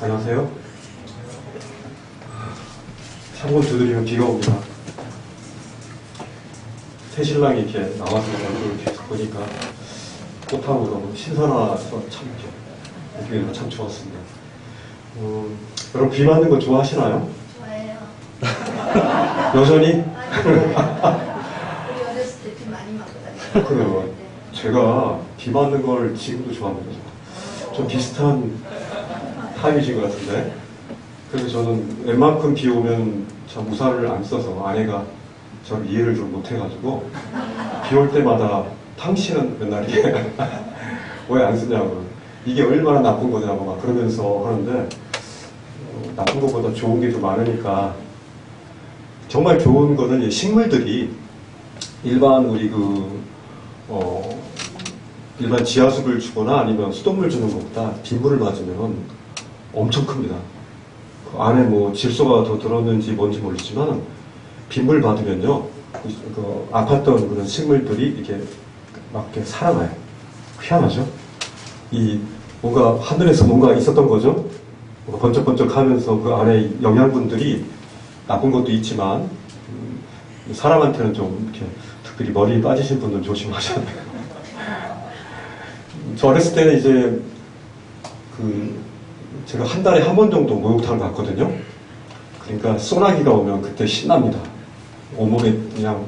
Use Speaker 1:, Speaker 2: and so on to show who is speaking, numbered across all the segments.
Speaker 1: 안녕하세요. 창문 두드리면 비가 옵니다. 새신랑이 이렇게 나와서 얼굴을 계속 보니까 꽃하고 너무 신선해서 참 이렇게 보기가 참 좋았습니다. 여러분 비 맞는 거 좋아하시나요?
Speaker 2: 좋아해요.
Speaker 1: 여전히?
Speaker 2: 우리 어렸을 때 비 많이 맞고 다녔어요.
Speaker 1: 그래요. 제가 비 맞는 걸 지금도 좋아합니다. 좀 비슷한 타입이신 것 같은데. 그래서 저는 웬만큼 비 오면 참 우산을 안 써서 아내가 저를 이해를 좀 못해가지고 비 올 때마다 당신은 맨날 이게 왜 안 쓰냐고, 이게 얼마나 나쁜 거냐고 막 그러면서 하는데 나쁜 것보다 좋은 게 더 많으니까. 정말 좋은 거는 식물들이 일반 우리 일반 지하수를 주거나 아니면 수돗물 주는 것보다 빗물을 맞으면 엄청 큽니다. 그 안에 뭐 질소가 더 들었는지 뭔지 모르지만 빗물 받으면요, 그 아팠던 그런 식물들이 이렇게 막 이렇게 살아나요. 희한하죠? 이 뭔가 하늘에서 뭔가 있었던 거죠. 뭔가 번쩍번쩍하면서 그 안에 영양분들이 나쁜 것도 있지만 사람한테는 좀 이렇게 특별히 머리 빠지신 분들은 조심하셔야 돼요. 저 어렸을 때는 이제 제가 한 달에 한 번 정도 목욕탕을 갔거든요. 그러니까 소나기가 오면 그때 신납니다. 온몸에 그냥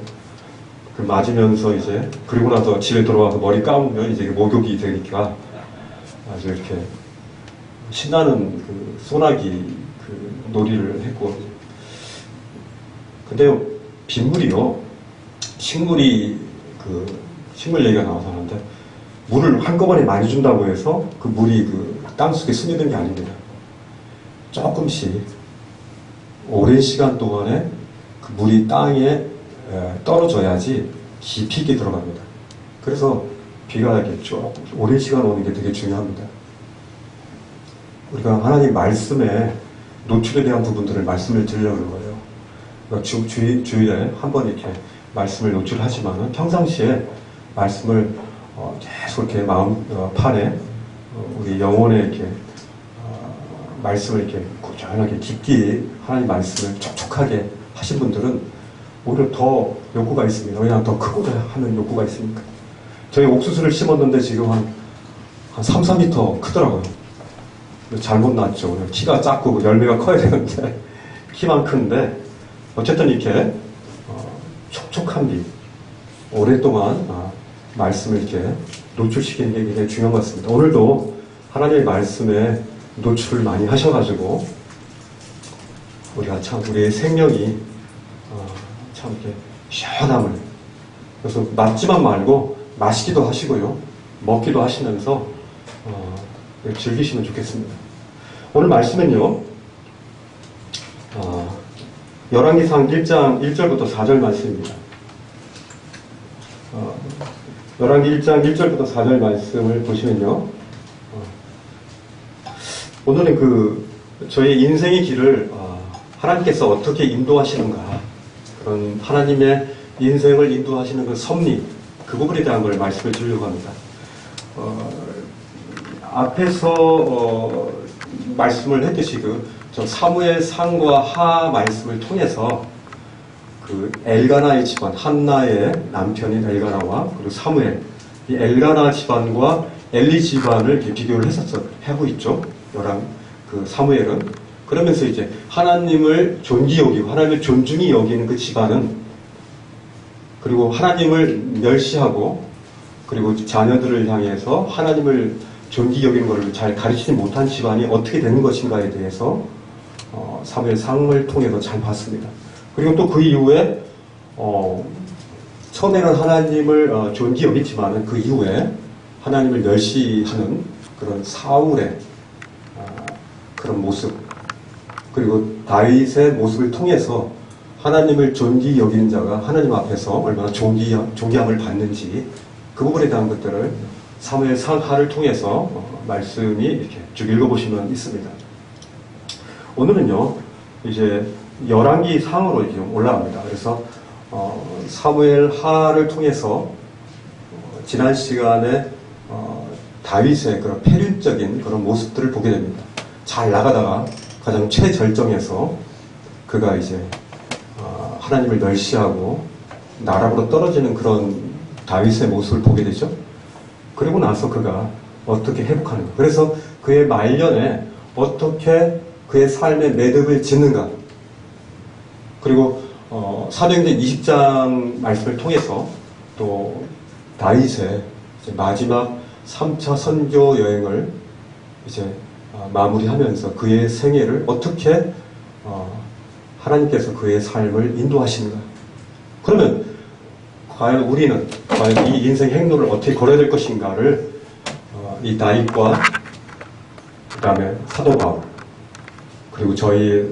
Speaker 1: 맞으면서 이제, 그리고 나서 집에 돌아와서 머리 감으면 이제 목욕이 되니까 아주 이렇게 신나는 그 소나기 놀이를 했고. 근데 빗물이요, 식물이 식물 얘기가 나와서 하는데, 물을 한꺼번에 많이 준다고 해서 그 물이 땅속에 스며든 게 아닙니다. 조금씩 오랜 시간 동안에 그 물이 땅에 떨어져야지 깊이 있게 들어갑니다. 그래서 비가 이렇게 쭉 오랜 시간 오는 게 되게 중요합니다. 우리가 하나님 말씀에 노출에 대한 부분들을 말씀을 드리려고 그런 거예요. 그러니까 주일에 한 번 이렇게 말씀을 노출하지만은 평상시에 말씀을 계속 이렇게 마음판에 우리 영혼에 이렇게 말씀을 이렇게 꾸준하게 깊게 하나님 말씀을 촉촉하게 하신 분들은 오히려 더 욕구가 있습니다. 왜냐하면 더 크고자 하는 욕구가 있으니까. 저희 옥수수를 심었는데 지금 한 3, 4m 크더라고요. 잘못 났죠. 키가 작고 열매가 커야 되는데 키만 큰데, 어쨌든 이렇게 촉촉한 비, 오랫동안 말씀을 이렇게 노출시키는 게 굉장히 중요한 것 같습니다. 오늘도 하나님의 말씀에 노출을 많이 하셔가지고 우리가 참 우리의 생명이 참 이렇게 시원함을, 그래서 맞지만 말고 마시기도 하시고요, 먹기도 하시면서 즐기시면 좋겠습니다. 오늘 말씀은요, 열왕기상 1장 1절부터 4절 말씀입니다. 열왕기 1장 1절부터 4절 말씀을 보시면요, 오늘은 저희 인생의 길을 하나님께서 어떻게 인도하시는가, 그런 하나님의 인생을 인도하시는 그 섭리, 그 부분에 대한 걸 말씀을 드리려고 합니다. 앞에서 말씀을 했듯이 저 사무엘 상과 하 말씀을 통해서 엘가나의 집안, 한나의 남편인 엘가나와 그리고 사무엘, 이 엘가나 집안과 엘리 집안을 비교를 하고 있죠. 사무엘은. 그러면서 이제 하나님을 존귀 여기고 하나님을 존중히 여기는 그 집안은, 그리고 하나님을 멸시하고 그리고 자녀들을 향해서 하나님을 존귀 여기는 것을 잘 가르치지 못한 집안이 어떻게 되는 것인가에 대해서 사무엘 상을 통해서 잘 봤습니다. 그리고 또 그 이후에 처음에는 하나님을 존귀 여기지만은 그 이후에 하나님을 멸시하는 그런 사울의 그런 모습, 그리고 다윗의 모습을 통해서 하나님을 존귀 여기는 자가 하나님 앞에서 얼마나 존귀함을 받는지, 그 부분에 대한 것들을 사무엘 상하를 통해서 말씀이 이렇게 쭉 읽어보시면 있습니다. 오늘은요, 이제 열왕기 상으로 이렇게 올라갑니다. 그래서 사무엘 하를 통해서 지난 시간에 다윗의 그런 폐륜적인 그런 모습들을 보게 됩니다. 잘 나가다가 가장 최절정에서 그가 이제 하나님을 멸시하고 나락으로 떨어지는 그런 다윗의 모습을 보게 되죠. 그리고 나서 그가 어떻게 회복하는가. 그래서 그의 말년에 어떻게 그의 삶의 매듭을 짓는가. 그리고 사도행전 20장 말씀을 통해서 또 다윗의 이제 마지막 3차 선교 여행을 이제 마무리하면서 그의 생애를 어떻게 하나님께서 그의 삶을 인도하시는가. 그러면 과연 우리는 과연 이 인생 행로를 어떻게 걸어야 될 것인가를 이 다윗과 그 다음에 사도 바울 그리고 저희의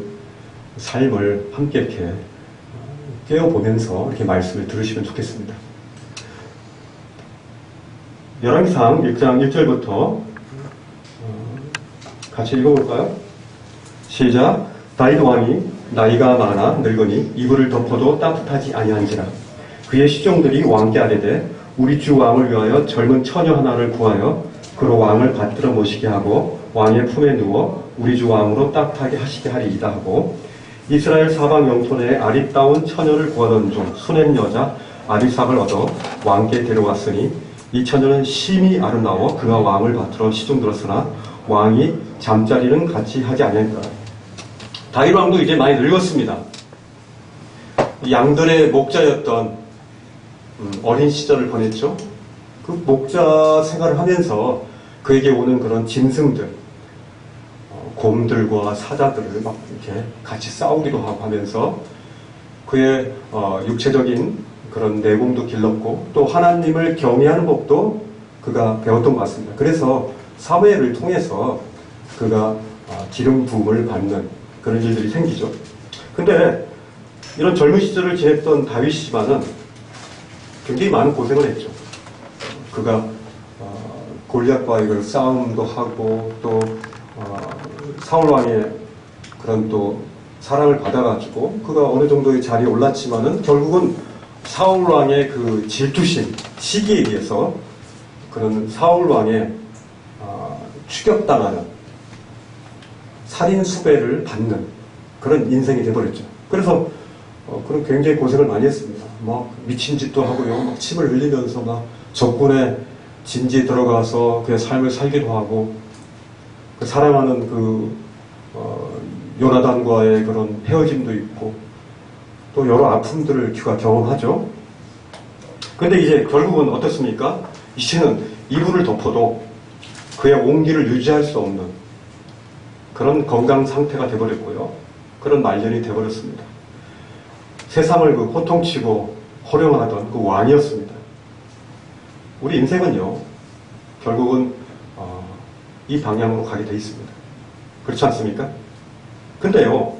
Speaker 1: 삶을 함께 이렇게 깨워보면서 이렇게 말씀을 들으시면 좋겠습니다. 열왕기상 1장 1절부터 같이 읽어볼까요? 시작. 다윗 왕이 나이가 많아 늙으니 이불을 덮어도 따뜻하지 아니한지라. 그의 시종들이 왕께 아뢰되 우리 주 왕을 위하여 젊은 처녀 하나를 구하여 그로 왕을 받들어 모시게 하고 왕의 품에 누워 우리 주 왕으로 따뜻하게 하시게 하리이다 하고 이스라엘 사방 영토내에 아리따운 처녀를 구하던 중 수냄 여자 아비삭을 얻어 왕께 데려왔으니 이 처녀는 심히 아름다워 그가 왕을 받들어 시종들었으나 왕이 잠자리는 같이 하지 아니하니라. 다윗 왕도 이제 많이 늙었습니다. 양들의 목자였던 어린 시절을 보냈죠. 그 목자 생활을 하면서 그에게 오는 그런 짐승들, 곰들과 사자들을 막 이렇게 같이 싸우기도 하고 하면서 그의 육체적인 그런 내공도 길렀고 또 하나님을 경외하는 법도 그가 배웠던 것 같습니다. 그래서 사무엘을 통해서 그가 기름 부음을 받는 그런 일들이 생기죠. 근데 이런 젊은 시절을 지냈던 다윗이지만은 굉장히 많은 고생을 했죠. 그가 골리앗과 이걸 싸움도 하고 또 사울 왕의 그런 또 사랑을 받아가지고 그가 어느 정도의 자리에 올랐지만은 결국은 사울 왕의 그 질투심, 시기에 의해서 그런 사울 왕의 추격당하는 살인 수배를 받는 그런 인생이 돼버렸죠. 그래서 그런 굉장히 고생을 많이 했습니다. 막 미친 짓도 하고요, 막 침을 흘리면서 막 적군의 진지에 들어가서 그의 삶을 살기도 하고 그 사랑하는 그 요나단과의 그런 헤어짐도 있고 또 여러 아픔들을 그가 경험하죠. 근데 이제 결국은 어떻습니까? 이제는 이불을 덮어도 그의 온기를 유지할 수 없는 그런 건강 상태가 돼버렸고요. 그런 말년이 돼버렸습니다. 세상을 그 호통치고 호령하던 그 왕이었습니다. 우리 인생은요, 결국은 이 방향으로 가게 돼 있습니다. 그렇지 않습니까? 근데요,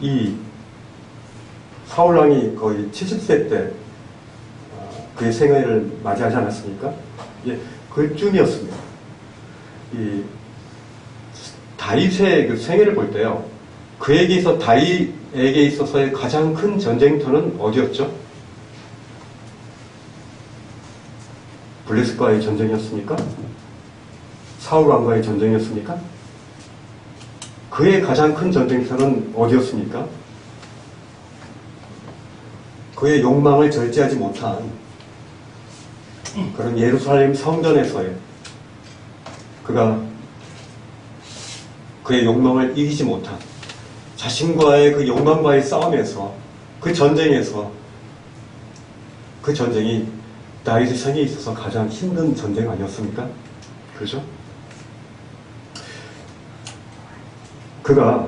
Speaker 1: 이 사울왕이 거의 70세 때 그의 생애를 맞이하지 않았습니까? 예, 그쯤이었습니다. 이 다윗의 그 생애를 볼 때요, 다윗에게 있어서의 가장 큰 전쟁터는 어디였죠? 블레셋과의 전쟁이었습니까? 사울 왕과의 전쟁이었습니까? 그의 가장 큰 전쟁터는 어디였습니까? 그의 욕망을 절제하지 못한 그런 예루살렘 성전에서의 그의 욕망을 이기지 못한 자신과의 그 욕망과의 싸움에서 그 전쟁에서 그 전쟁이 다윗의 생에 있어서 가장 힘든 전쟁 아니었습니까? 그렇죠? 그가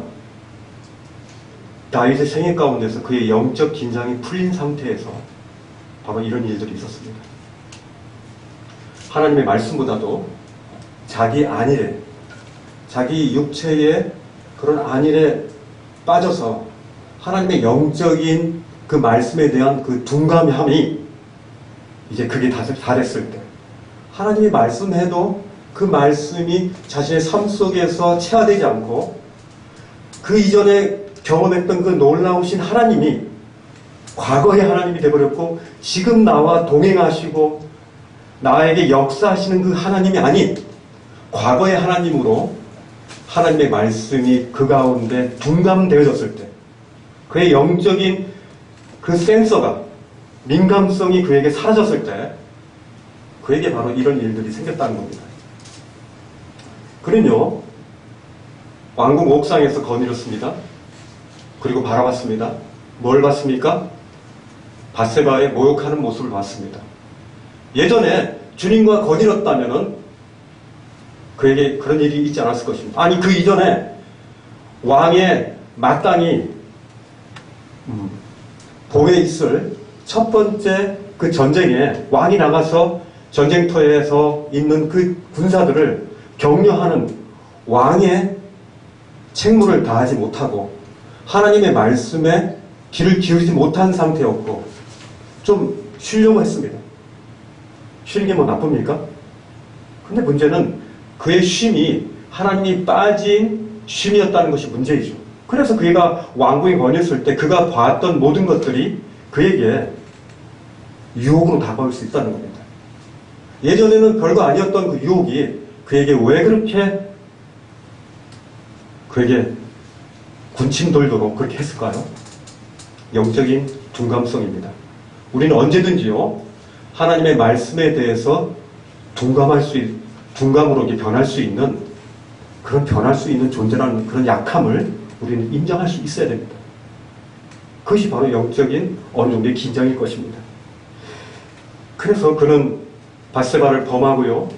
Speaker 1: 다윗의 생애 가운데서 그의 영적 긴장이 풀린 상태에서 바로 이런 일들이 있었습니다. 하나님의 말씀보다도 자기 안일에, 자기 육체의 그런 안일에 빠져서 하나님의 영적인 그 말씀에 대한 그 둔감함이 이제 그게 다 됐을 때 하나님이 말씀해도 그 말씀이 자신의 삶 속에서 체화되지 않고 그 이전에 경험했던 그 놀라우신 하나님이 과거의 하나님이 되어버렸고 지금 나와 동행하시고 나에게 역사하시는 그 하나님이 아닌 과거의 하나님으로 하나님의 말씀이 그 가운데 둔감되어졌을 때, 그의 영적인 그 센서가, 민감성이 그에게 사라졌을 때, 그에게 바로 이런 일들이 생겼다는 겁니다. 그는요, 왕궁 옥상에서 거닐었습니다. 그리고 바라봤습니다. 뭘 봤습니까? 밧세바의 모욕하는 모습을 봤습니다. 예전에 주님과 거닐었다면은 그에게 그런 일이 있지 않았을 것입니다. 아니, 그 이전에 왕의 마땅히 보에 있을 첫 번째 그 전쟁에 왕이 나가서 전쟁터에서 있는 그 군사들을 격려하는 왕의 책무를 다하지 못하고 하나님의 말씀에 귀를 기울이지 못한 상태였고 좀 쉬려고 했습니다. 쉬는 게 뭐 나쁩니까? 근데 문제는 그의 쉼이 하나님이 빠진 쉼이었다는 것이 문제이죠. 그래서 그가 왕궁에 거녔을 때 그가 봤던 모든 것들이 그에게 유혹으로 다가올 수 있다는 겁니다. 예전에는 별거 아니었던 그 유혹이 그에게 왜 그렇게 그에게 군침 돌도록 그렇게 했을까요? 영적인 둔감성입니다. 우리는 언제든지요, 하나님의 말씀에 대해서 둔감으로 변할 수 있는, 그런 변할 수 있는 존재라는 그런 약함을 우리는 인정할 수 있어야 됩니다. 그것이 바로 영적인 어느 정도의 긴장일 것입니다. 그래서 그는 밧세바를 범하고요,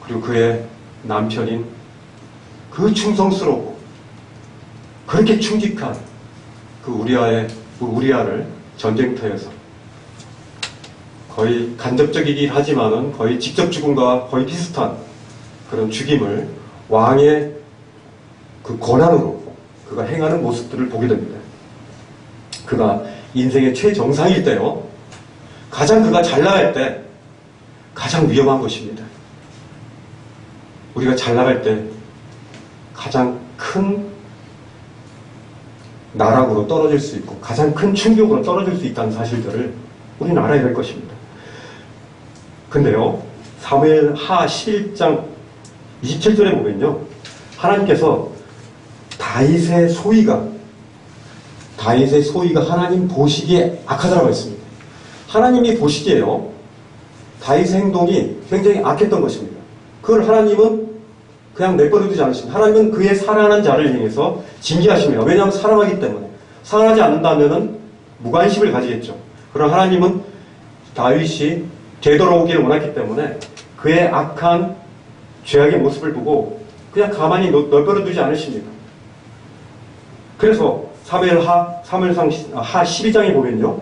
Speaker 1: 그리고 그의 남편인 그 충성스럽고 그렇게 충직한 그 우리아를 전쟁터에서 거의 간접적이긴 하지만은 거의 직접 죽음과 거의 비슷한 그런 죽임을 왕의 그 권한으로 그가 행하는 모습들을 보게 됩니다. 그가 인생의 최정상일 때요, 가장 그가 잘 나갈 때 가장 위험한 것입니다. 우리가 잘 나갈 때 가장 큰 나락으로 떨어질 수 있고 가장 큰 충격으로 떨어질 수 있다는 사실들을 우리는 알아야 될 것입니다. 근데요, 사무엘하 11장 27절에 보면요, 하나님께서 다윗의 소위가 하나님 보시기에 악하다라고 했습니다. 하나님이 보시기에요, 다윗의 행동이 굉장히 악했던 것입니다. 그걸 하나님은 그냥 내버려두지 않으십니다. 하나님은 그의 살아난 자를 향해서 징계하십니다. 왜냐하면 사랑하기 때문에. 사랑하지 않는다면 무관심을 가지겠죠. 그러나 하나님은 다윗이 되돌아오기를 원했기 때문에 그의 악한 죄악의 모습을 보고 그냥 가만히 내버려두지 않으십니다. 그래서 사무엘상 하 12장에 보면요,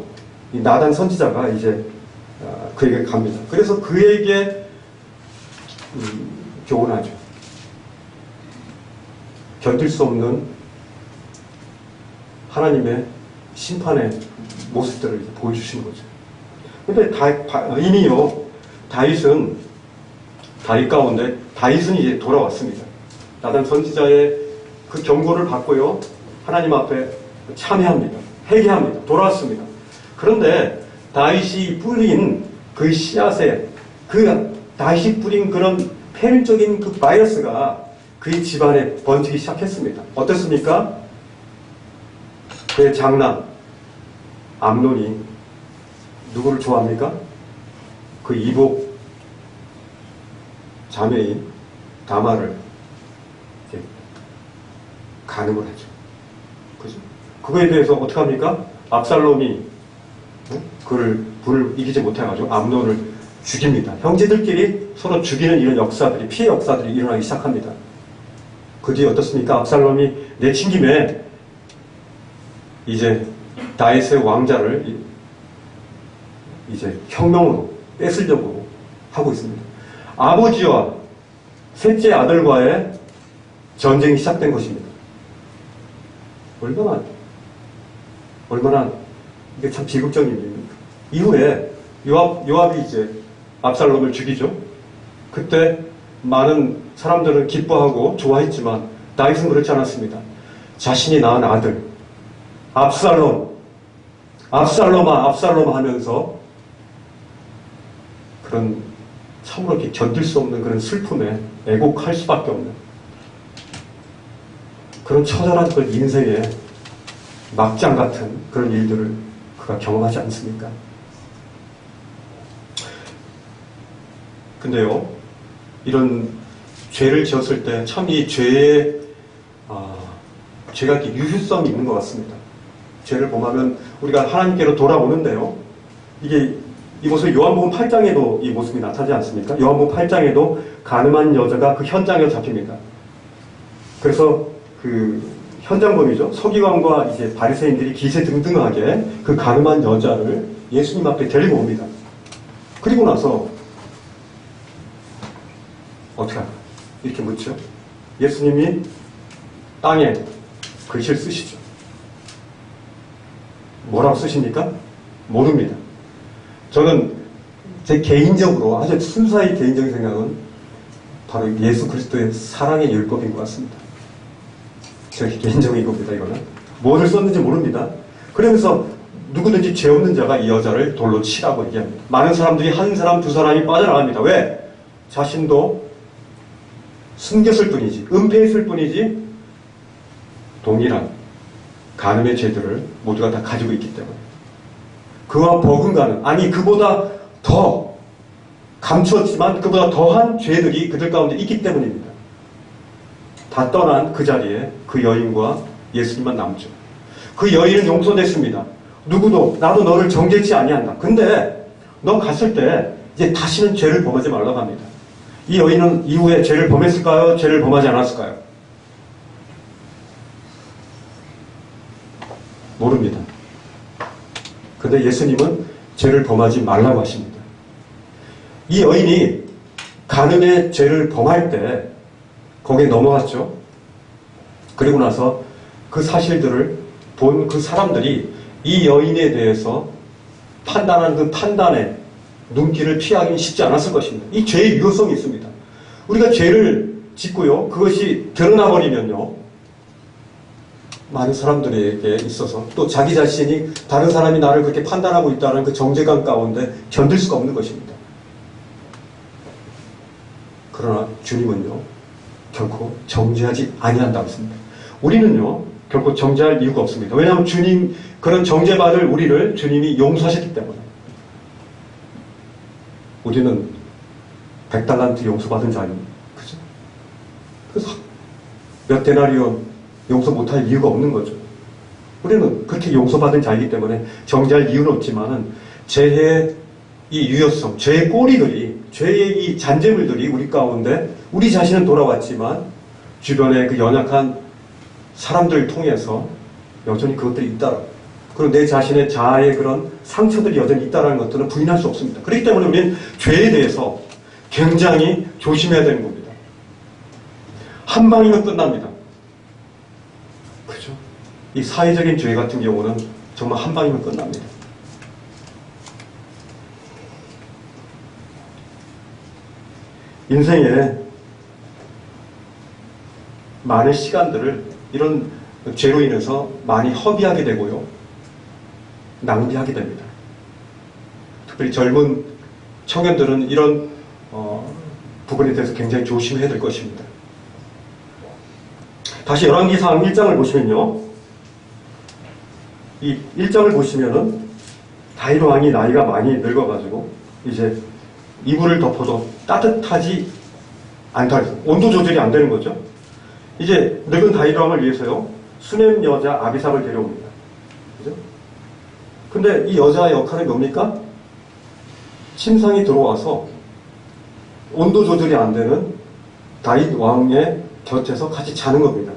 Speaker 1: 이 나단 선지자가 이제 그에게 갑니다. 그래서 그에게 교훈하죠. 견딜 수 없는 하나님의 심판의 모습들을 보여주신 거죠. 근데 이미요, 다윗은 이제 돌아왔습니다. 나단 선지자의 그 경고를 받고요, 하나님 앞에 참회합니다. 회개합니다. 돌아왔습니다. 그런데 다윗이 뿌린 그 씨앗에, 다윗이 뿌린 그런 폐륜적인 그 바이러스가 그의 집안에 번지기 시작했습니다. 어떻습니까? 그의 장남 암논이 누구를 좋아합니까? 그 이복 자매인 다말을 간음을 하죠. 그죠? 그거에 대해서 어떻게 합니까? 압살롬이 그를 불을 이기지 못해가지고 암논을 죽입니다. 형제들끼리 서로 죽이는 이런 역사들이, 피해 역사들이 일어나기 시작합니다. 그 뒤에 어떻습니까? 압살롬이 내친 김에 이제 다윗의 왕자를 이제 혁명으로 뺏으려고 하고 있습니다. 아버지와 셋째 아들과의 전쟁이 시작된 것입니다. 얼마나 이게 참 비극적인 일입니까? 이후에 요압이 이제 압살롬을 죽이죠. 그때 많은 사람들은 기뻐하고 좋아했지만 다윗은 그렇지 않았습니다. 자신이 낳은 아들 압살롬아 하면서 그런 참으로 이렇게 견딜 수 없는 그런 슬픔에 애곡할 수밖에 없는 그런 처절한 그 인생의 막장 같은 그런 일들을 그가 경험하지 않습니까? 근데요, 이런 죄를 지었을 때 참 이 죄가 이렇게 유효성이 있는 것 같습니다. 죄를 범하면 우리가 하나님께로 돌아오는데요. 이 모습이 요한복음 8장에도 이 모습이 나타나지 않습니까? 요한복음 8장에도 가늠한 여자가 그 현장에 잡힙니다. 그래서 그 현장범이죠. 서기관과 이제 바리새인들이 기세등등하게 그 가늠한 여자를 예수님 앞에 데리고 옵니다. 그리고 나서 어떻게 할까? 이렇게 묻죠. 예수님이 땅에 글씨를 쓰시죠. 뭐라고 쓰십니까? 모릅니다. 저는 제 개인적으로 아주 순수하게 개인적인 생각은 바로 예수 그리스도의 사랑의 율법인 것 같습니다. 제 개인적인 겁니다. 이거는 뭐를 썼는지 모릅니다. 그러면서 누구든지 죄 없는 자가 이 여자를 돌로 치라고 얘기합니다. 많은 사람들이 한 사람 두 사람이 빠져나갑니다. 왜? 자신도 숨겼을 뿐이지, 은폐했을 뿐이지 동일한 간음의 죄들을 모두가 다 가지고 있기 때문에 그와 버금가는, 아니 그보다 더 감추었지만 그보다 더한 죄들이 그들 가운데 있기 때문입니다. 다 떠난 그 자리에 그 여인과 예수님만 남죠. 그 여인은 용서됐습니다. 누구도 나도 너를 정죄치 아니한다. 근데 너 갔을 때 이제 다시는 죄를 범하지 말라고 합니다. 이 여인은 이후에 죄를 범했을까요? 죄를 범하지 않았을까요? 모릅니다. 근데 예수님은 죄를 범하지 말라고 하십니다. 이 여인이 간음의 죄를 범할 때 거기에 넘어갔죠. 그리고 나서 그 사실들을 본 그 사람들이 이 여인에 대해서 판단한 그 판단에 눈길을 피하기 쉽지 않았을 것입니다. 이 죄의 유효성이 있습니다. 우리가 죄를 짓고요, 그것이 드러나버리면요, 많은 사람들에게 있어서 또 자기 자신이 다른 사람이 나를 그렇게 판단하고 있다는 그 정죄감 가운데 견딜 수가 없는 것입니다. 그러나 주님은요, 결코 정죄하지 아니한다고 했습니다. 우리는요, 결코 정죄할 이유가 없습니다. 왜냐하면 주님, 그런 정죄받을 우리를 주님이 용서하셨기 때문에. 우리는 100달란트 용서받은 자입니다. 그죠? 그래서 몇 데나리온 용서 못할 이유가 없는 거죠. 우리는 그렇게 용서받은 자이기 때문에 정죄할 이유는 없지만은 죄의 이 유효성, 죄의 꼬리들이, 죄의 이 잔재물들이 우리 가운데, 우리 자신은 돌아왔지만 주변의 그 연약한 사람들을 통해서 여전히 그것들이 있다. 그리고 내 자신의 자아의 그런 상처들이 여전히 있다는 것들은 부인할 수 없습니다. 그렇기 때문에 우리는 죄에 대해서 굉장히 조심해야 되는 겁니다. 한 방이면 끝납니다. 그죠? 이 사회적인 죄 같은 경우는 정말 한 방이면 끝납니다. 인생에 많은 시간들을 이런 죄로 인해서 많이 허비하게 되고요, 낭비하게 됩니다. 특별히 젊은 청년들은 이런 부분에 대해서 굉장히 조심해야 될 것입니다. 다시 열왕기상 1장을 보시면요, 이 1장을 보시면은 다윗 왕이 나이가 많이 늙어가지고 이제 이불을 덮어도 따뜻하지 않다. 온도 조절이 안 되는 거죠. 이제 늙은 다윗 왕을 위해서요, 수넴 여자 아비삭을 데려옵니다. 그죠? 근데 이 여자의 역할은 뭡니까? 침상이 들어와서 온도 조절이 안 되는 다윗 왕의 곁에서 같이 자는 겁니다.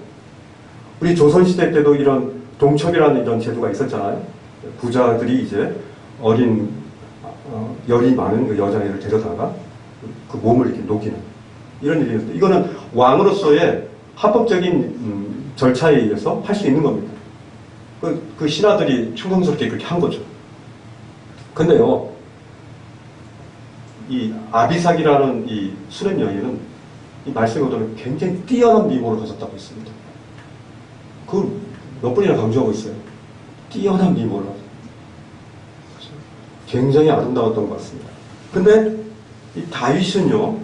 Speaker 1: 우리 조선시대 때도 이런 동첩이라는 이런 제도가 있었잖아요. 부자들이 이제 어린, 열이 많은 그 여자애를 데려다가 그 몸을 이렇게 녹이는 이런 일이었어요. 이거는 왕으로서의 합법적인 절차에 의해서 할 수 있는 겁니다. 그 신하들이 충성스럽게 그렇게 한 거죠. 근데요, 이 아비삭이라는 이 수렘 여인은 이 말씀으로는 굉장히 뛰어난 미모를 가졌다고 했습니다. 그 몇 번이나 강조하고 있어요. 뛰어난 미모를. 굉장히 아름다웠던 것 같습니다. 근데 이 다윗은요,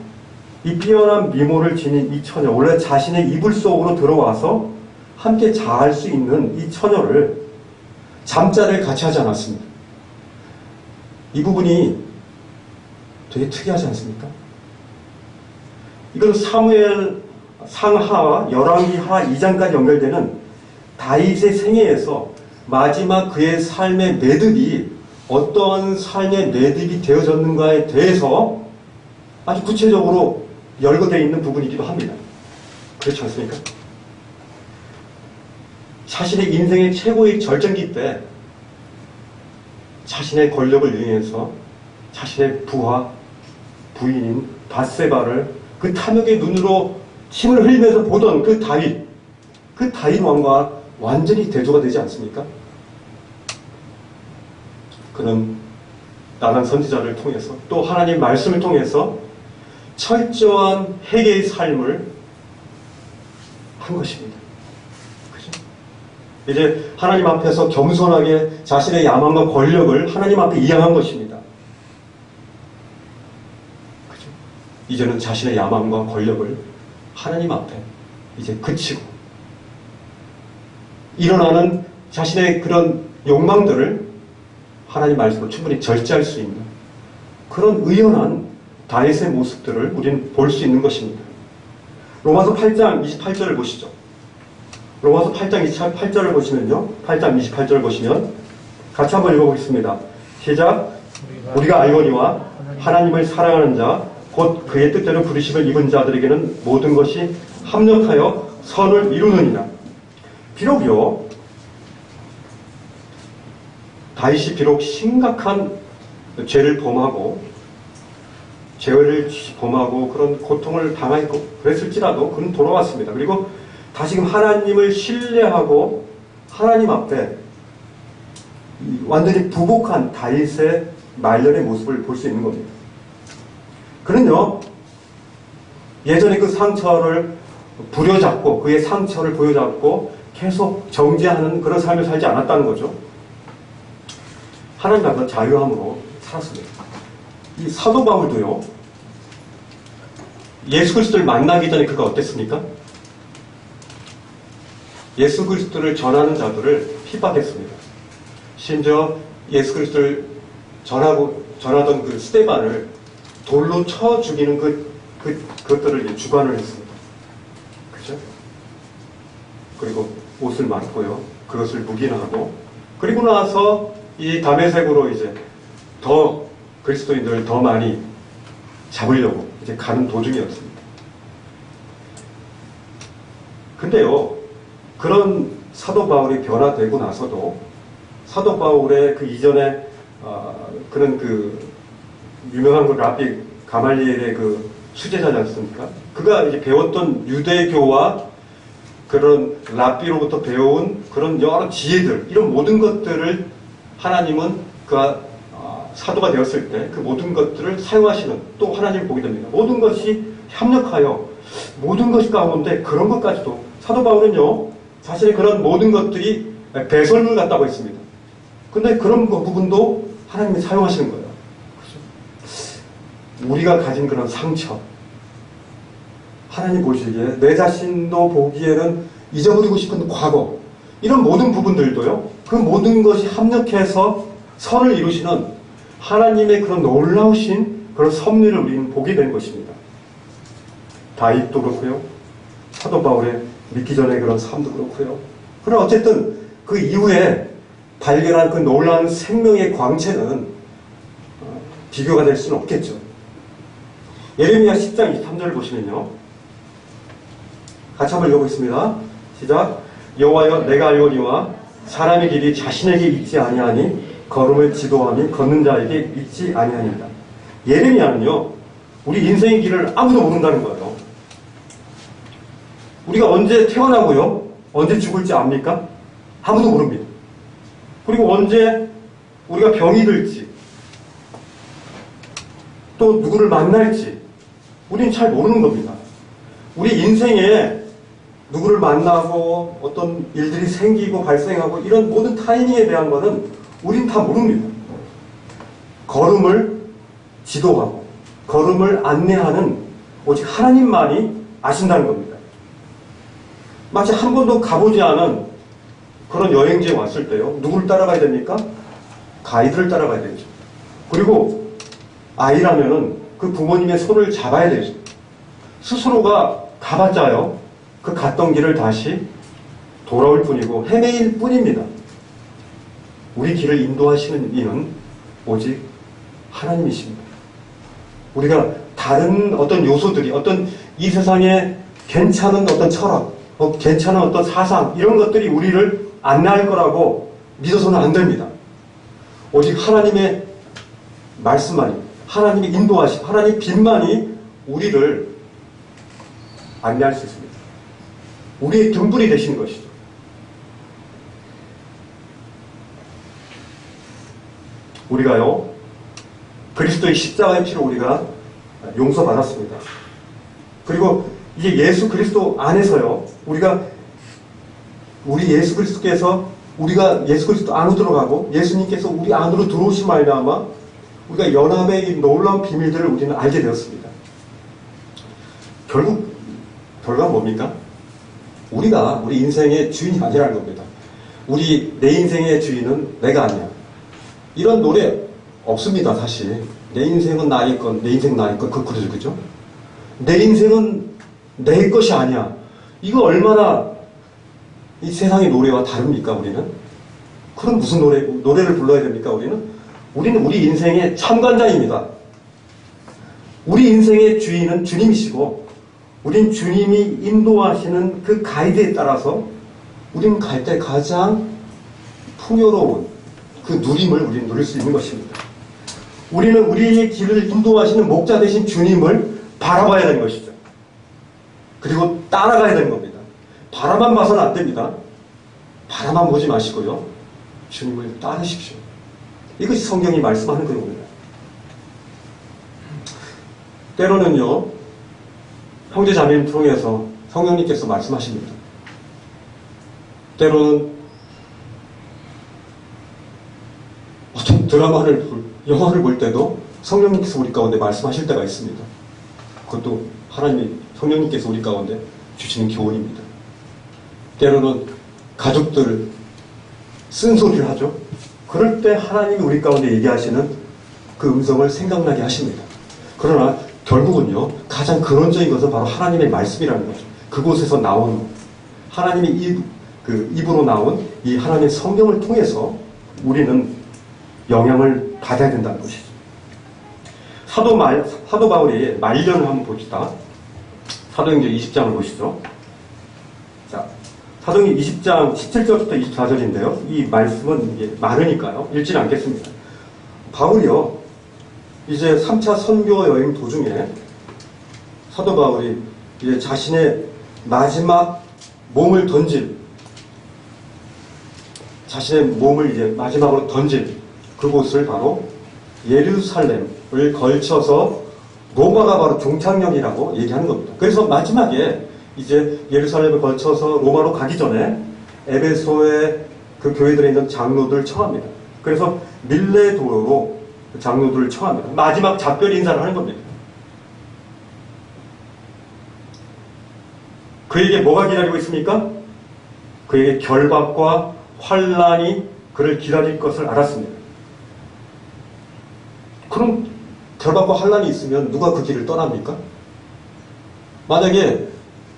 Speaker 1: 이 뛰어난 미모를 지닌 이 처녀, 원래 자신의 이불 속으로 들어와서 함께 자할 수 있는 이 처녀를 잠자리를 같이 하지 않았습니다. 이 부분이 되게 특이하지 않습니까? 이건 사무엘 상하와 열왕기하 2장까지 연결되는 다윗의 생애에서 마지막 그의 삶의 매듭이 어떠한 삶의 매듭이 되어졌는가에 대해서 아주 구체적으로 열거되어 있는 부분이기도 합니다. 그렇지 않습니까? 자신의 인생의 최고의 절정기 때 자신의 권력을 이용해서 자신의 부하, 부인인 밧세바를 그 탐욕의 눈으로 침을 흘리면서 보던 그 다윗 왕과 완전히 대조가 되지 않습니까? 그는 나단 선지자를 통해서 또 하나님 말씀을 통해서 철저한 회개의 삶을 한 것입니다. 그죠? 이제 하나님 앞에서 겸손하게 자신의 야망과 권력을 하나님 앞에 이양한 것입니다. 그죠? 이제는 자신의 야망과 권력을 하나님 앞에 이제 그치고 일어나는 자신의 그런 욕망들을 하나님 말씀으로 충분히 절제할 수 있는 그런 의연한 다윗의 모습들을 우리는 볼 수 있는 것입니다. 로마서 8장 28절을 보시죠. 로마서 8장 28절을 보시면요. 8장 28절을 보시면 같이 한번 읽어보겠습니다. 시작. 우리가 알거니와 하나님을 사랑하는 자 곧 그의 뜻대로 부르심을 입은 자들에게는 모든 것이 합력하여 선을 이루느니라. 비록요 다윗이 비록 심각한 죄를 범하고 그런 고통을 당하고 그랬을지라도 그는 돌아왔습니다. 그리고 다시금 하나님을 신뢰하고 하나님 앞에 완전히 부복한 다윗의 말년의 모습을 볼 수 있는 겁니다. 그는요 예전에 그 상처를 부려잡고 그의 상처를 부여잡고 계속 정죄하는 그런 삶을 살지 않았다는 거죠. 하나님 앞에 자유함으로 살았습니다. 이 사도 바울도요 예수 그리스도를 만나기 전에 그가 어땠습니까? 예수 그리스도를 전하는 자들을 핍박했습니다. 심지어 예수 그리스도를 전하던 그 스데반을 돌로 쳐 죽이는 그것들을 주관을 했습니다. 그죠? 그리고 옷을 맞고요. 그것을 묵인하고 그리고 나서 이 다메섹으로 이제 더 그리스도인들을 더 많이 잡으려고 이제 가는 도중이었습니다. 근데요, 그런 사도 바울이 변화되고 나서도 사도 바울의 그 이전에 그런 그 유명한 그 라비 가말리엘의 그 수제자지 않습니까? 그가 이제 배웠던 유대교와 그런 랍비로부터 배운 그런 여러 지혜들 이런 모든 것들을 하나님은 그가 사도가 되었을 때 그 모든 것들을 사용하시는 또 하나님을 보게 됩니다. 모든 것이 협력하여 모든 것이 가운데 그런 것까지도 사도 바울은요 자신의 그런 모든 것들이 배설물 같다고 했습니다. 근데 그런 부분도 하나님이 사용하시는 거예요. 그렇죠? 우리가 가진 그런 상처 하나님 보시기에 내 자신도 보기에는 잊어버리고 싶은 과거 이런 모든 부분들도요 그 모든 것이 합력해서 선을 이루시는 하나님의 그런 놀라우신 그런 섭리를 우리는 보게 된 것입니다. 다윗도 그렇고요. 사도 바울의 믿기 전의 그런 삶도 그렇고요. 그러나 어쨌든 그 이후에 발견한 그 놀라운 생명의 광채는 비교가 될 수는 없겠죠. 예레미야 10장 23절을 보시면요. 같이 한번 읽어보겠습니다. 시작. 여호와여 내가 알거니와 사람의 길이 자신에게 있지 아니하니 걸음을 지도하니 걷는 자에게 있지 아니하니라. 예레미야는요 우리 인생의 길을 아무도 모른다는 거예요. 우리가 언제 태어나고요 언제 죽을지 압니까? 아무도 모릅니다. 그리고 언제 우리가 병이 들지 또 누구를 만날지 우리는 잘 모르는 겁니다. 우리 인생에 누구를 만나고 어떤 일들이 생기고 발생하고 이런 모든 타이밍에 대한 것은 우린 다 모릅니다. 걸음을 지도하고 걸음을 안내하는 오직 하나님만이 아신다는 겁니다. 마치 한 번도 가보지 않은 그런 여행지에 왔을 때요. 누구를 따라가야 됩니까? 가이드를 따라가야 되죠. 그리고 아이라면은 그 부모님의 손을 잡아야 되죠. 스스로가 가봤자요. 그 갔던 길을 다시 돌아올 뿐이고 헤매일 뿐입니다. 우리 길을 인도하시는 이는 오직 하나님이십니다. 우리가 다른 어떤 요소들이 어떤 이 세상에 괜찮은 어떤 철학, 괜찮은 어떤 사상 이런 것들이 우리를 안내할 거라고 믿어서는 안 됩니다. 오직 하나님의 말씀만이, 하나님의 인도하심, 하나님의 빛만이 우리를 안내할 수 있습니다. 우리의 등불이 되시는 것이죠. 우리가요, 그리스도의 십자가의 피로 우리가 용서받았습니다. 그리고 이제 예수 그리스도 안에서요, 우리 예수 그리스도께서 우리가 예수 그리스도 안으로 들어가고 예수님께서 우리 안으로 들어오신 말미암아 우리가 연합의 이 놀라운 비밀들을 우리는 알게 되었습니다. 결국 결과가 뭡니까? 우리가 우리 인생의 주인이 아니라는 겁니다. 내 인생의 주인은 내가 아니야. 이런 노래 없습니다, 사실. 내 인생은 나의 것, 내 인생 나의 것, 그러죠, 그죠? 내 인생은 내 것이 아니야. 이거 얼마나 이 세상의 노래와 다릅니까, 우리는? 그럼 무슨 노래를 불러야 됩니까, 우리는? 우리는 우리 인생의 참관자입니다. 우리 인생의 주인은 주님이시고, 우린 주님이 인도하시는 그 가이드에 따라서 우리는 갈 때 가장 풍요로운 그 누림을 우리는 누릴 수 있는 것입니다. 우리는 우리의 길을 인도하시는 목자 되신 주님을 바라봐야 되는 것이죠. 그리고 따라가야 되는 겁니다. 바라만 봐서는 안 됩니다. 바라만 보지 마시고요. 주님을 따르십시오. 이것이 성경이 말씀하는 그런 겁니다. 때로는요, 형제 자매를 통해서 성령님께서 말씀하십니다. 때로는 어떤 영화를 볼 때도 성령님께서 우리 가운데 말씀하실 때가 있습니다. 그것도 성령님께서 우리 가운데 주시는 교훈입니다. 때로는 가족들 쓴소리를 하죠. 그럴 때 하나님이 우리 가운데 얘기하시는 그 음성을 생각나게 하십니다. 그러나 결국은요, 가장 근원적인 것은 바로 하나님의 말씀이라는 거죠. 그곳에서 나온 하나님의 입으로 나온 이 하나님의 성경을 통해서 우리는 영향을 받아야 된다는 것이죠. 사도 바울의 말년을 한번 봅시다. 사도행전 20장을 보시죠. 자, 사도행전 20장 17절부터 24절인데요. 이 말씀은 이게 많으니까요. 읽지는 않겠습니다. 바울이요, 이제 3차 선교 여행 도중에 사도 바울이 이제 자신의 마지막 몸을 이제 마지막으로 던질 그곳을 바로 예루살렘을 걸쳐서 로마가 바로 종착역이라고 얘기하는 겁니다. 그래서 마지막에 이제 예루살렘을 걸쳐서 로마로 가기 전에 에베소의 그 교회들에 있는 장로들 청합니다. 그래서 밀레도로 장로들을 청합니다. 마지막 작별 인사를 하는 겁니다. 그에게 뭐가 기다리고 있습니까? 그에게 결박과 환란이 그를 기다릴 것을 알았습니다. 그럼 결박과 환란이 있으면 누가 그 길을 떠납니까? 만약에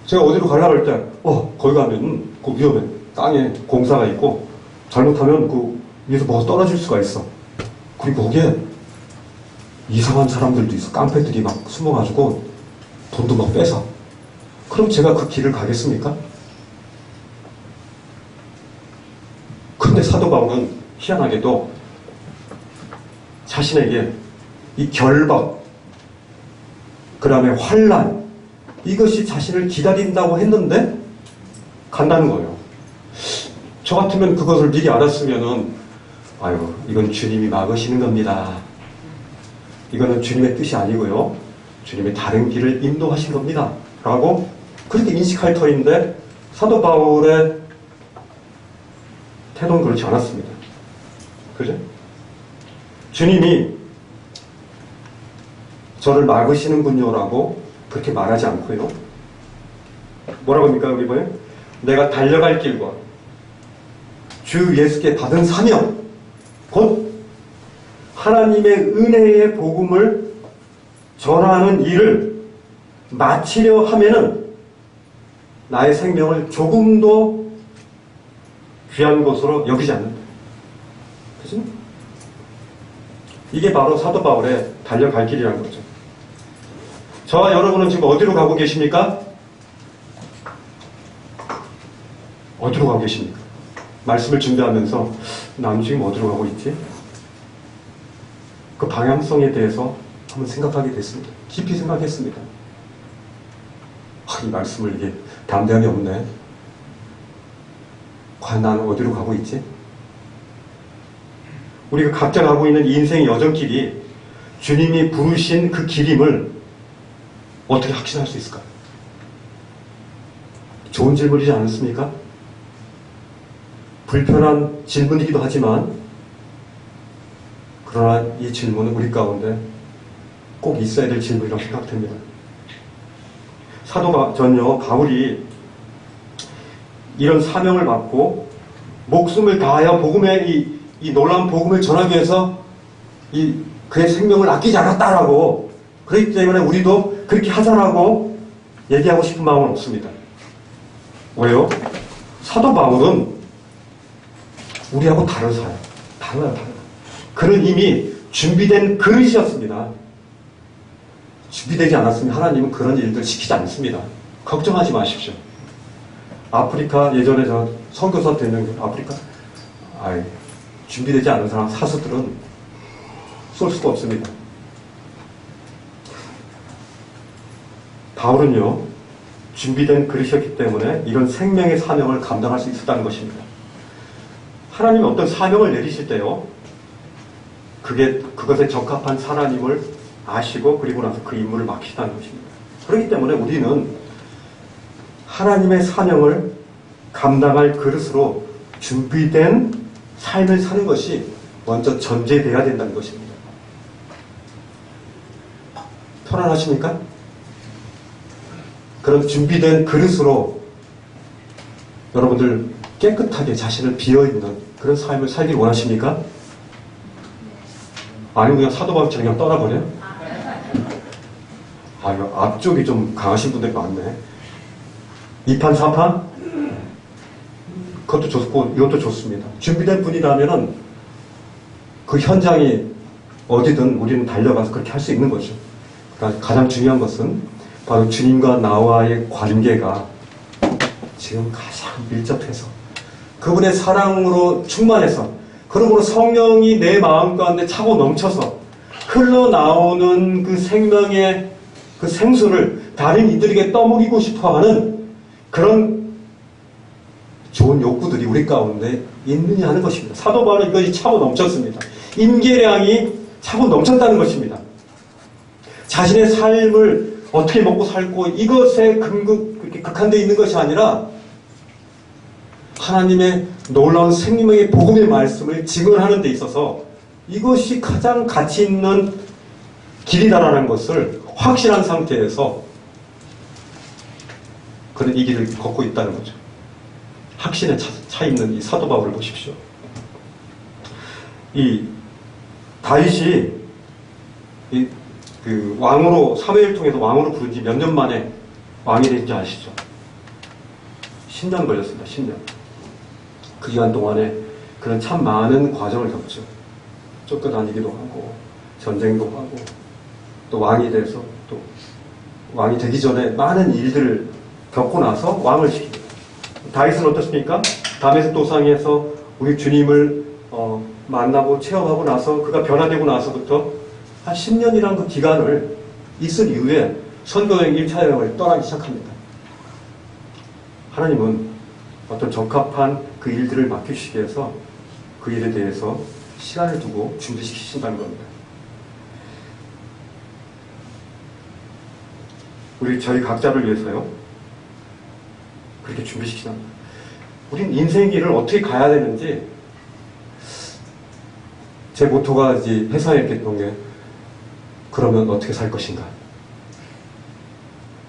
Speaker 1: 제가 어디로 가려고 할 때 거기 가면 그 위험해. 땅에 공사가 있고 잘못하면 그 위에서 뭐가 떨어질 수가 있어. 그리고 거기에 이상한 사람들도 있어. 깡패들이 막 숨어가지고 돈도 막 뺏어. 그럼 제가 그 길을 가겠습니까? 그런데 사도 바울은 희한하게도 자신에게 이 결박, 그 다음에 환란, 이것이 자신을 기다린다고 했는데 간다는 거예요. 저 같으면 그것을 미리 알았으면은 이건 주님이 막으시는 겁니다. 이거는 주님의 뜻이 아니고요. 주님의 다른 길을 인도하신 겁니다. 라고 그렇게 인식할 터인데 사도 바울의 태도는 그렇지 않았습니다. 그죠? 주님이 저를 막으시는군요라고 그렇게 말하지 않고요. 뭐라고 합니까? 여기 보면 내가 달려갈 길과 주 예수께 받은 사명, 곧 하나님의 은혜의 복음을 전하는 일을 마치려 하면은 나의 생명을 조금도 귀한 것으로 여기지 않는다. 그죠? 이게 바로 사도 바울의 달려갈 길이라는 거죠. 저와 여러분은 지금 어디로 가고 계십니까? 어디로 가고 계십니까? 말씀을 준비하면서 난 지금 어디로 가고 있지? 그 방향성에 대해서 한번 생각하게 됐습니다. 깊이 생각했습니다. 이 말씀을 이게 담대함이 없네. 과연 나는 어디로 가고 있지? 우리가 각자 가고 있는 인생의 여정길이 주님이 부르신 그 길임을 어떻게 확신할 수 있을까? 좋은 질문이지 않습니까? 불편한 질문이기도 하지만 그러나 이 질문은 우리 가운데 꼭 있어야 될 질문이라고 생각됩니다. 사도전요 바울이 이런 사명을 받고 목숨을 다하여 복음의 이 놀라운 복음을 전하기 위해서 그의 생명을 아끼지 않았다라고, 그렇기 때문에 우리도 그렇게 하자라고 얘기하고 싶은 마음은 없습니다. 왜요? 사도 바울은 우리하고 다른 사람, 달라요. 그는 이미 준비된 그릇이었습니다. 준비되지 않았으면 하나님은 그런 일들 시키지 않습니다. 걱정하지 마십시오. 아프리카, 예전에 저 선교사 되는 아프리카, 준비되지 않은 사람, 사수들은 쏠 수가 없습니다. 바울은요, 준비된 그릇이었기 때문에 이런 생명의 사명을 감당할 수 있었다는 것입니다. 하나님이 어떤 사명을 내리실 때요, 그것에 적합한 사람임을 아시고 그리고 나서 그 임무를 맡기시다는 것입니다. 그렇기 때문에 우리는 하나님의 사명을 감당할 그릇으로 준비된 삶을 사는 것이 먼저 전제되어야 된다는 것입니다. 편안하십니까? 그런 준비된 그릇으로 여러분들 깨끗하게 자신을 비어있는 그런 삶을 살길 원하십니까? 아니면 그냥 사도바울처럼 그냥 떠나버려요? 이거 앞쪽이 좀 강하신 분들이 많네. 2판, 4판? 그것도 좋고, 이것도 좋습니다. 준비된 분이라면은 그 현장이 어디든 우리는 달려가서 그렇게 할 수 있는 거죠. 그러니까 가장 중요한 것은 바로 주님과 나와의 관계가 지금 가장 밀접해서 그분의 사랑으로 충만해서 그러므로 성령이 내 마음 가운데 차고 넘쳐서 흘러나오는 그 생명의 그 생수를 다른 이들에게 떠먹이고 싶어하는 그런 좋은 욕구들이 우리 가운데 있느냐 하는 것입니다. 사도 바울은 이것이 차고 넘쳤습니다. 임계량이 차고 넘쳤다는 것입니다. 자신의 삶을 어떻게 먹고 살고 이것에 극한되어 있는 것이 아니라 하나님의 놀라운 생명의 복음의 말씀을 증언하는 데 있어서 이것이 가장 가치 있는 길이다라는 것을 확신한 상태에서 그는 이 길을 걷고 있다는 거죠. 확신에 차 있는 이 사도 바울을 보십시오. 이 다윗이 그 왕으로 사무엘 통해서 왕으로 부른 지 몇 년 만에 왕이 된지 아시죠? 10년 걸렸습니다. 10년. 그 기간 동안에 그는 참 많은 과정을 겪죠. 쫓겨다니기도 하고 전쟁도 하고 또 왕이 돼서 또 왕이 되기 전에 많은 일들을 겪고 나서 왕을 시킵니다. 다윗은 어떻습니까? 다메섹 도상에서 우리 주님을 만나고 체험하고 나서 그가 변화되고 나서부터 한 10년이란 그 기간을 있은 이후에 선교여행 1차 여행을 떠나기 시작합니다. 하나님은 어떤 적합한 그 일들을 맡기시기 위해서 그 일에 대해서 시간을 두고 준비시키신다는 겁니다. 저희 각자를 위해서요, 그렇게 준비시키는, 우린 인생 길을 어떻게 가야 되는지, 제 모토가 이제 회사에 이렇게 했던 게, 그러면 어떻게 살 것인가?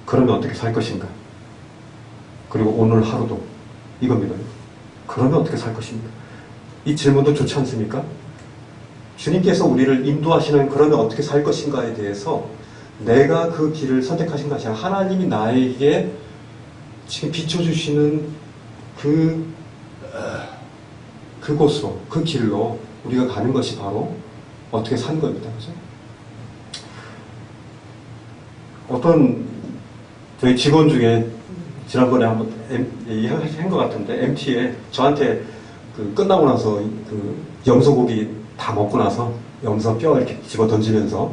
Speaker 1: 그러면 어떻게 살 것인가? 그리고 오늘 하루도 이겁니다. 그러면 어떻게 살 것입니까? 이 질문도 좋지 않습니까? 주님께서 우리를 인도하시는 그러면 어떻게 살 것인가에 대해서 내가 그 길을 선택하신 것이 아니라 하나님이 나에게 지금 비춰주시는 그곳으로, 그 길로 우리가 가는 것이 바로 어떻게 사는 겁니다. 그죠? 어떤 저희 직원 중에 지난번에 한번 얘기한 것 같은데, MT에 저한테 끝나고 나서 염소고기 다 먹고 나서 염소 뼈 이렇게 집어 던지면서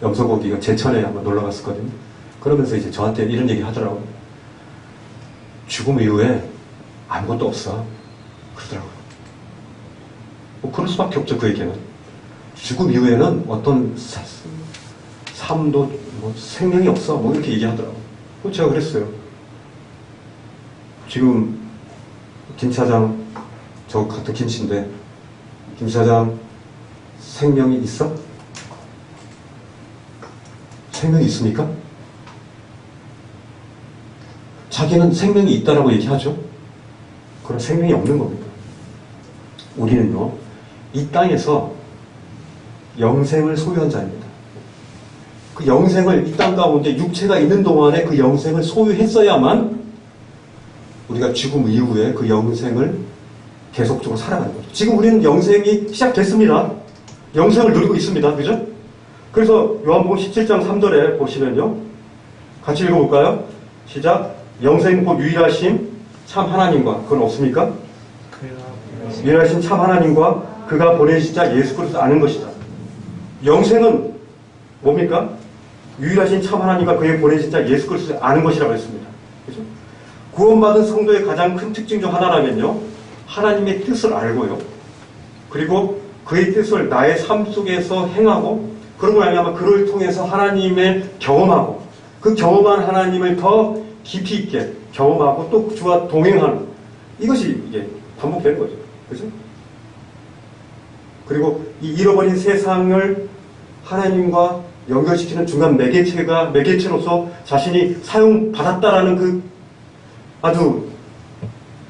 Speaker 1: 염소고기가 제천에 한번 놀러 갔었거든요. 그러면서 이제 저한테 이런 얘기 하더라고요. 죽음 이후에 아무것도 없어. 그러더라고요. 뭐 그럴 수밖에 없죠, 그에게는. 죽음 이후에는 어떤 삶도 뭐 생명이 없어. 뭐 이렇게 얘기하더라고요. 제가 그랬어요. 지금 김 차장, 저 같은 김 씨인데, 김 차장 생명이 있어? 생명이 있습니까? 자기는 생명이 있다라고 얘기하죠. 그런 생명이 없는 겁니다. 우리는요, 이 땅에서 영생을 소유한 자입니다. 그 영생을 이 땅 가운데 육체가 있는 동안에 그 영생을 소유했어야만 우리가 죽음 이후에 그 영생을 계속적으로 살아가는 거죠. 지금 우리는 영생이 시작됐습니다. 영생을 누리고 있습니다. 그죠? 그래서 요한복음 17장 3절에 보시면요. 같이 읽어볼까요? 시작. 영생 곧 유일하신 참 하나님과, 그건 없습니까? 유일하신 참 하나님과 그가 보내신 자 예수 그리스도 아는 것이다. 영생은 뭡니까? 유일하신 참 하나님과 그의 보내신 자 예수 그리스도 아는 것이라고 했습니다. 그죠? 구원받은 성도의 가장 큰 특징 중 하나라면요. 하나님의 뜻을 알고요. 그리고 그의 뜻을 나의 삶 속에서 행하고, 그러고 나면 그를 통해서 하나님을 경험하고, 그 경험한 하나님을 더 깊이 있게 경험하고 또 주와 동행하는, 이것이 이게 반복되는 거죠. 그죠? 그리고 이 잃어버린 세상을 하나님과 연결시키는 중간 매개체로서 자신이 사용받았다라는 그 아주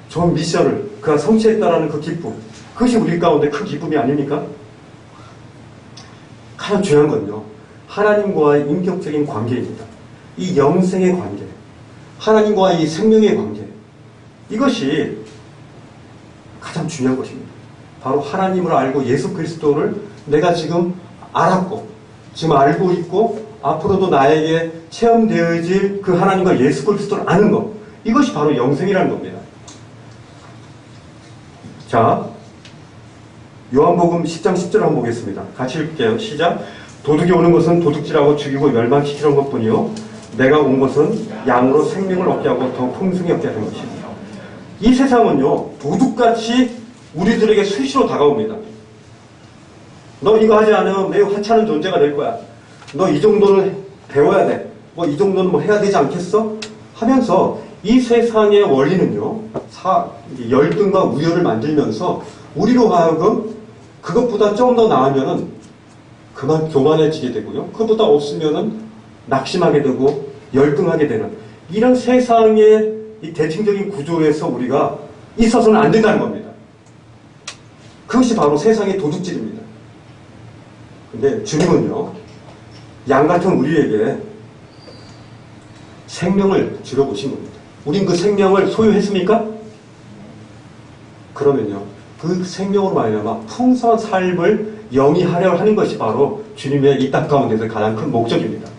Speaker 1: 좋은 미션을 그가 성취했다라는 그 기쁨, 그것이 우리 가운데 큰 기쁨이 아닙니까? 가장 중요한 건요, 하나님과의 인격적인 관계입니다. 이 영생의 관계, 하나님과의 이 생명의 관계, 이것이 가장 중요한 것입니다. 바로 하나님을 알고 예수 그리스도를 내가 지금 알았고, 지금 알고 있고, 앞으로도 나에게 체험되어질 그 하나님과 예수 그리스도를 아는 것, 이것이 바로 영생이라는 겁니다. 자, 요한복음 10장 10절 한번 보겠습니다. 같이 읽을게요. 시작. 도둑이 오는 것은 도둑질하고 죽이고 멸망시키는 것뿐이요, 내가 온 것은 양으로 생명을 얻게 하고 더 풍성히 얻게 하는 것입니다. 이 세상은요, 도둑같이 우리들에게 수시로 다가옵니다. 너 이거 하지 않으면 매우 하찮은 존재가 될 거야. 너 이 정도는 배워야 돼. 뭐 이 정도는 뭐 해야 되지 않겠어? 하면서 이 세상의 원리는요, 열등과 우열을 만들면서 우리로 하여금 그것보다 좀 더 나으면은 그만 교만해지게 되고요. 그것보다 없으면은 낙심하게 되고 열등하게 되는 이런 세상의 이 대칭적인 구조에서 우리가 있어서는 안 된다는 겁니다. 그것이 바로 세상의 도둑질입니다. 근데 주님은요, 양 같은 우리에게 생명을 주려보신 겁니다. 우린 그 생명을 소유했습니까? 그러면요, 그 생명으로 말미암아 풍성한 삶을 영위하려 하는 것이 바로 주님의 이 땅 가운데서 가장 큰 목적입니다.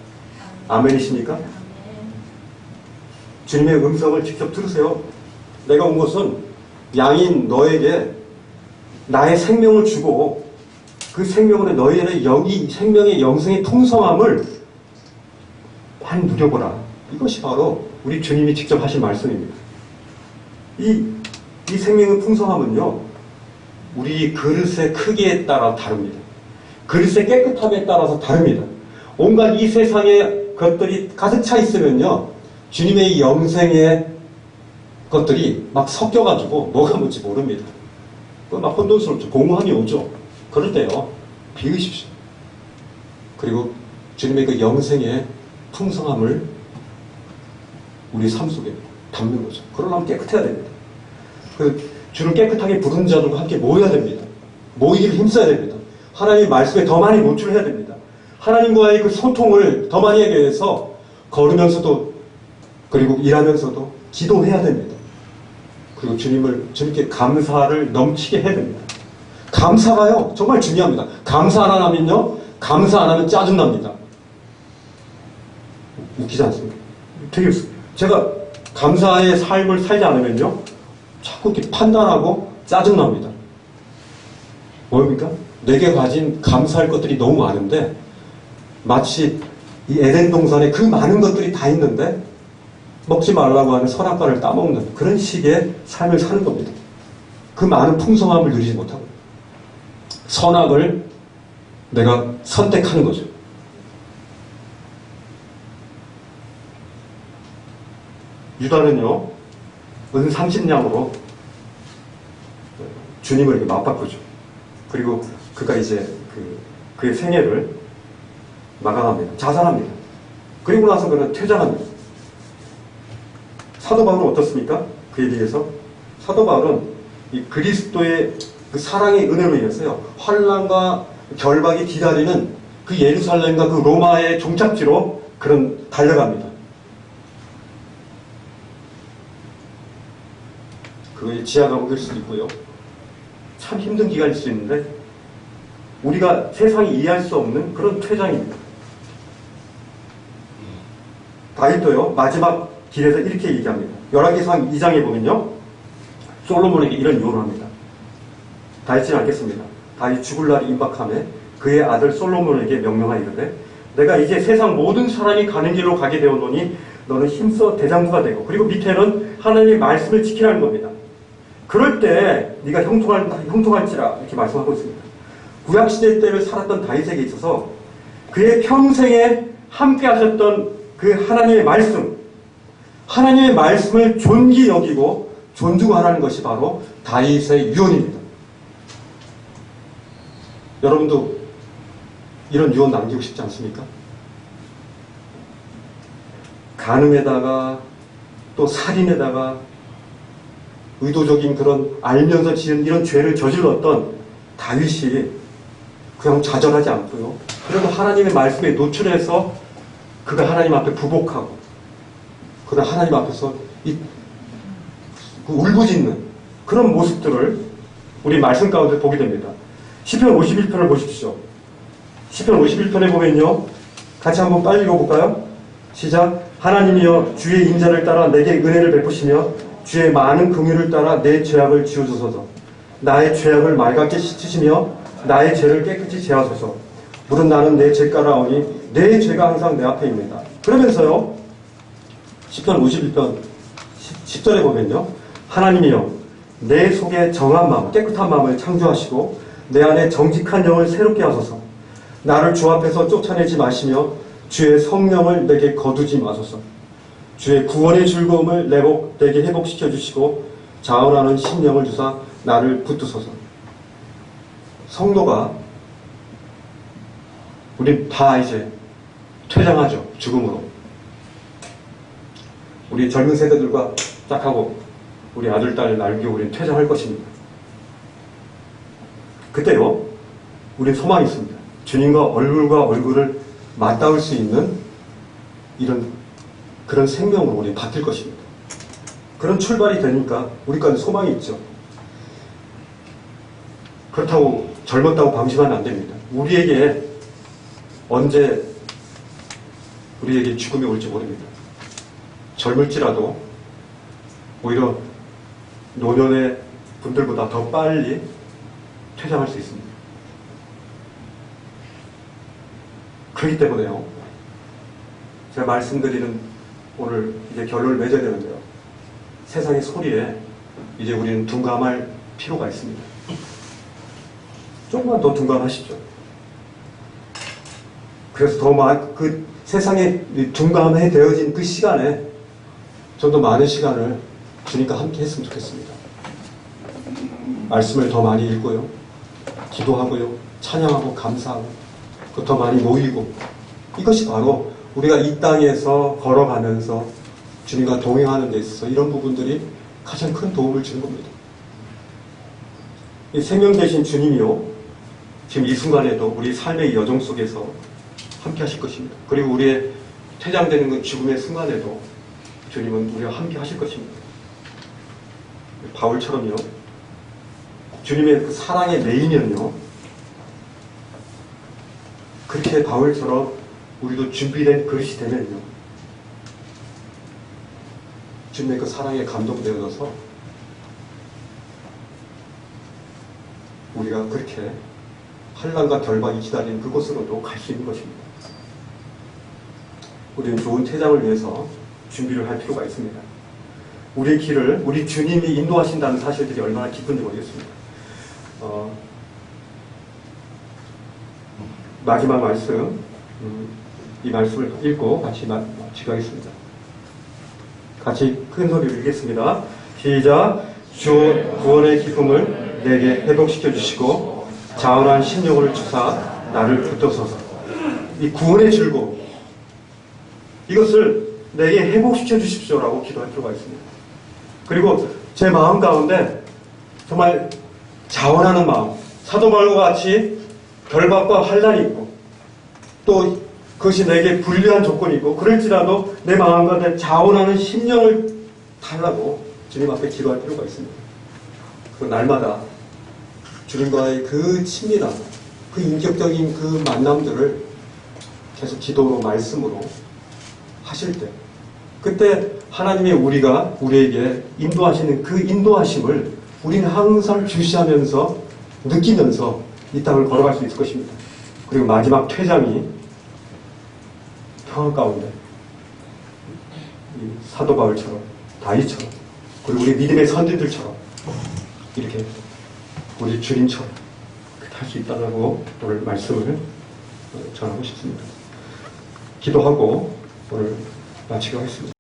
Speaker 1: 아멘이십니까? 주님의 음성을 직접 들으세요. 내가 온 것은 양인 너에게 나의 생명을 주고, 그 생명으로 너희의 생명의 영생의 풍성함을 많이 누려보라. 이것이 바로 우리 주님이 직접 하신 말씀입니다. 이 생명의 풍성함은요, 우리 그릇의 크기에 따라 다릅니다. 그릇의 깨끗함에 따라서 다릅니다. 온갖 이 세상의 것들이 가득 차 있으면요, 주님의 이 영생의 것들이 막 섞여가지고 뭐가 뭔지 모릅니다. 막 혼돈스럽죠. 공허함이 오죠. 그럴 때요, 비우십시오. 그리고 주님의 그 영생의 풍성함을 우리 삶 속에 담는 거죠. 그러려면 깨끗해야 됩니다. 주를 깨끗하게 부르는 자들과 함께 모여야 됩니다. 모이기를 힘써야 됩니다. 하나님의 말씀에 더 많이 노출해야 됩니다. 하나님과의 그 소통을 더 많이 하기 위해서 걸으면서도 그리고 일하면서도 기도해야 됩니다. 그리고 주님께 감사를 넘치게 해야 됩니다. 감사가요 정말 중요합니다. 감사 안 하면요, 감사 안 하면 짜증납니다. 웃기지 않습니까? 되게 제가 감사의 삶을 살지 않으면요 자꾸 이렇게 판단하고 짜증납니다. 뭡니까? 내게 가진 감사할 것들이 너무 많은데 마치 이 에덴 동산에 그 많은 것들이 다 있는데 먹지 말라고 하는 선악과를 따먹는 그런 식의 삶을 사는 겁니다. 그 많은 풍성함을 누리지 못하고 선악을 내가 선택하는 거죠. 유다는요 은 30냥으로 주님을 이렇게 맞바꾸죠. 그리고 그가 이제 그의 생애를 마감합니다. 자살합니다. 그리고 나서 그는 퇴장합니다. 사도 바울은 어떻습니까? 그에 비해서 사도 바울은 이 그리스도의 그 사랑의 은혜로 인해서요 환난과 결박이 기다리는 그 예루살렘과 그 로마의 종착지로 그런 달려갑니다. 그게 지하 감옥일 수도 있고요. 참 힘든 기간일 수 있는데 우리가 세상이 이해할 수 없는 그런 퇴장입니다. 다윗도요 마지막 길에서 이렇게 얘기합니다. 열왕기상 2장에 보면요 솔로몬에게 이런 유언을 합니다. 다윗지는 않겠습니다. 다윗 죽을 날이 임박하매 그의 아들 솔로몬에게 명령하이르되 내가 이제 세상 모든 사람이 가는 길로 가게 되었노니 너는 힘써 대장부가 되고, 그리고 밑에는 하나님의 말씀을 지키라는 겁니다. 그럴 때 네가 형통할지라 이렇게 말씀하고 있습니다. 구약시대 때를 살았던 다윗에게 있어서 그의 평생에 함께 하셨던 그 하나님의 말씀, 하나님의 말씀을 존귀 여기고 존중하라는 것이 바로 다윗의 유언입니다. 여러분도 이런 유언 남기고 싶지 않습니까? 간음에다가 또 살인에다가 의도적인 그런 알면서 지은 이런 죄를 저질렀던 다윗이 그냥 좌절하지 않고요. 그래도 하나님의 말씀에 노출해서 그가 하나님 앞에 부복하고 그가 하나님 앞에서 울부짖는 그런 모습들을 우리 말씀 가운데 보게 됩니다. 시편 51편을 보십시오. 시편 51편에 보면요. 같이 한번 빨리 읽어볼까요? 시작. 하나님이여 주의 인자를 따라 내게 은혜를 베푸시며 주의 많은 긍휼을 따라 내 죄악을 지우소서. 나의 죄악을 맑게 씻으시며 나의 죄를 깨끗이 제하소서. 물은 나는 내 죄가라오니 내 죄가 항상 내 앞에 있습니다. 그러면서요. 시편 51편 10절에 보면요. 하나님이여 내 속에 정한 마음, 깨끗한 마음을 창조하시고 내 안에 정직한 영을 새롭게 하소서. 나를 주 앞에서 쫓아내지 마시며 주의 성령을 내게 거두지 마소서. 주의 구원의 즐거움을 내게 회복시켜 주시고 자원하는 심령을 주사 나를 붙드소서. 성도가 우리 다 이제 퇴장하죠. 죽음으로. 우리 젊은 세대들과 딱 하고 우리 아들, 딸 날기고 우리는 퇴장할 것입니다. 그때요 우리는 소망이 있습니다. 주님과 얼굴과 얼굴을 맞닿을 수 있는 그런 생명으로 우리 바뀔 것입니다. 그런 출발이 되니까 우리까지 소망이 있죠. 그렇다고 젊었다고 방심하면 안 됩니다. 우리에게 언제 우리에게 죽음이 올지 모릅니다. 젊을지라도 오히려 노년의 분들보다 더 빨리 퇴장할 수 있습니다. 그렇기 때문에요. 제가 말씀드리는 오늘 이제 결론을 맺어야 되는데요. 세상의 소리에 이제 우리는 둔감할 필요가 있습니다. 조금만 더 둔감하시죠. 그래서 그 세상에 둔감해 되어진 그 시간에 좀 더 많은 시간을 주님과 함께 했으면 좋겠습니다. 말씀을 더 많이 읽고요. 기도하고요. 찬양하고 감사하고 더 많이 모이고 이것이 바로 우리가 이 땅에서 걸어가면서 주님과 동행하는 데 있어서 이런 부분들이 가장 큰 도움을 주는 겁니다. 이 생명 되신 주님이요, 지금 이 순간에도 우리 삶의 여정 속에서 함께 하실 것입니다. 그리고 우리의 퇴장되는 그 죽음의 순간에도 주님은 우리와 함께 하실 것입니다. 바울처럼요, 주님의 그 사랑의 메이면요, 그렇게 바울처럼 우리도 준비된 그릇이 되면요, 주님의 그 사랑에 감동되어서 우리가 그렇게 환난과 결박이 기다리는 그곳으로도 갈 수 있는 것입니다. 우리는 좋은 퇴장을 위해서 준비를 할 필요가 있습니다. 우리의 길을 우리 주님이 인도하신다는 사실들이 얼마나 기쁜지 모르겠습니다. 마지막 말씀, 이 말씀을 읽고 같이 마치겠습니다. 같이 큰 소리로 읽겠습니다. 시작. 주 구원의 기쁨을 내게 회복시켜 주시고 자원한 심령을 주사 나를 붙드소서. 이 구원의 즐거움, 이것을 내게 회복시켜 주십시오라고 기도할 필요가 있습니다. 그리고 제 마음 가운데 정말 자원하는 마음, 사도 바울과 같이 결박과 환난이 있고 또 그것이 내게 불리한 조건이 있고 그럴지라도 내 마음 가운데 자원하는 심령을 달라고 주님 앞에 기도할 필요가 있습니다. 그 날마다 주님과의 그 친밀함, 그 인격적인 그 만남들을 계속 기도로 말씀으로 하실 때, 그때 하나님의 우리에게 인도하시는 그 인도하심을 우리는 항상 주시하면서 느끼면서 이 땅을 걸어갈 수 있을 것입니다. 그리고 마지막 퇴장이 평안 가운데 이 사도 바울처럼, 다윗처럼, 그리고 우리 믿음의 선진들처럼 이렇게 우리 주님처럼 할 수 있다고 오늘 말씀을 전하고 싶습니다. 기도하고 오늘 마치도록 하겠습니다.